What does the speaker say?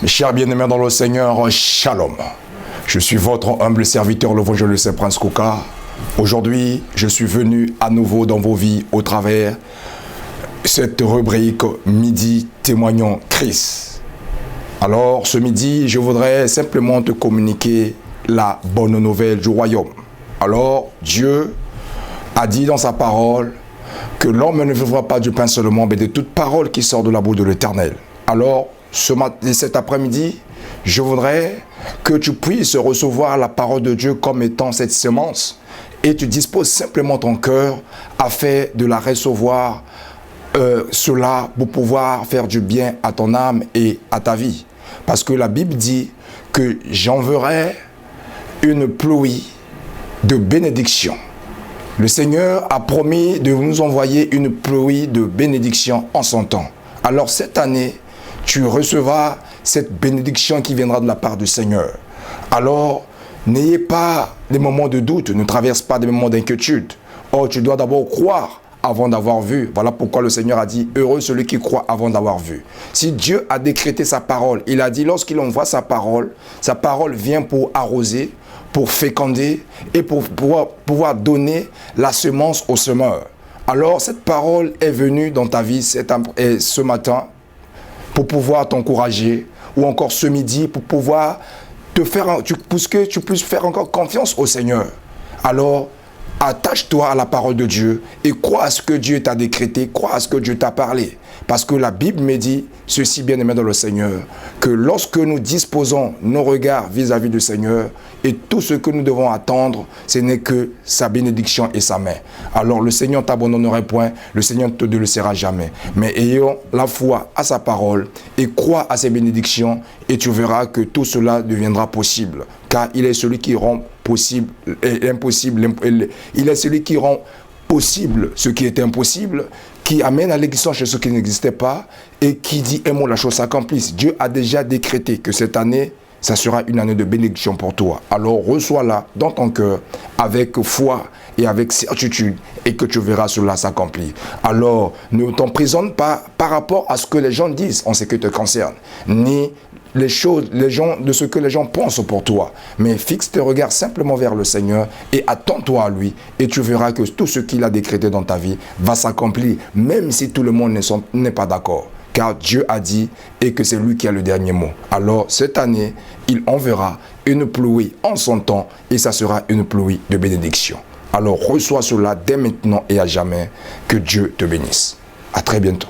Mes chers bien-aimés dans le Seigneur, Shalom. Je suis votre humble serviteur, l'évangéliste Prince Kouka. Aujourd'hui, je suis venu à nouveau dans vos vies au travers cette rubrique Midi témoignant Christ. Alors, ce midi, je voudrais simplement te communiquer la bonne nouvelle du royaume. Alors, Dieu a dit dans sa parole que l'homme ne vivra pas du pain seulement, mais de toute parole qui sort de la bouche de l'Éternel. Alors, cet après-midi, je voudrais que tu puisses recevoir la parole de Dieu comme étant cette semence et tu disposes simplement ton cœur afin de la recevoir, cela pour pouvoir faire du bien à ton âme et à ta vie. Parce que la Bible dit que j'enverrai une pluie de bénédiction. Le Seigneur a promis de nous envoyer une pluie de bénédiction en son temps. Alors cette année, tu recevras cette bénédiction qui viendra de la part du Seigneur. Alors, n'ayez pas des moments de doute, ne traverse pas des moments d'inquiétude. Or, tu dois d'abord croire avant d'avoir vu. Voilà pourquoi le Seigneur a dit, heureux celui qui croit avant d'avoir vu. Si Dieu a décrété sa parole, il a dit, lorsqu'il envoie sa parole vient pour arroser, pour féconder et pour pouvoir donner la semence au semeur. Alors, cette parole est venue dans ta vie ce matin, pour pouvoir t'encourager, ou encore ce midi, pour pouvoir pour que tu puisses faire encore confiance au Seigneur. Alors, attache-toi à la parole de Dieu et crois à ce que Dieu t'a décrété, crois à ce que Dieu t'a parlé. Parce que la Bible me dit, ceci bien-aimé dans le Seigneur, que lorsque nous disposons nos regards vis-à-vis du Seigneur, et tout ce que nous devons attendre, ce n'est que sa bénédiction et sa main. Alors le Seigneur t'abandonnerait point, le Seigneur ne te délaissera jamais. Mais ayons la foi à sa parole et crois à ses bénédictions, et tu verras que tout cela deviendra possible. Car il est celui qui rend possible l'impossible, il est celui qui rend possible ce qui est impossible, qui amène à l'existence ce qui n'existait pas et qui dit un mot, la chose s'accomplisse. Dieu a déjà décrété que cette année, ça sera une année de bénédiction pour toi. Alors reçois-la dans ton cœur avec foi et avec certitude et que tu verras cela s'accomplir. Alors ne t'emprisonne pas par rapport à ce que les gens disent en ce qui te concerne, ni de ce que les gens pensent pour toi. Mais fixe tes regards simplement vers le Seigneur et attends-toi à lui et tu verras que tout ce qu'il a décrété dans ta vie va s'accomplir, même si tout le monde n'est pas d'accord. Car Dieu a dit et que c'est lui qui a le dernier mot. Alors cette année, il enverra une pluie en son temps et ça sera une pluie de bénédiction. Alors reçois cela dès maintenant et à jamais. Que Dieu te bénisse. À très bientôt.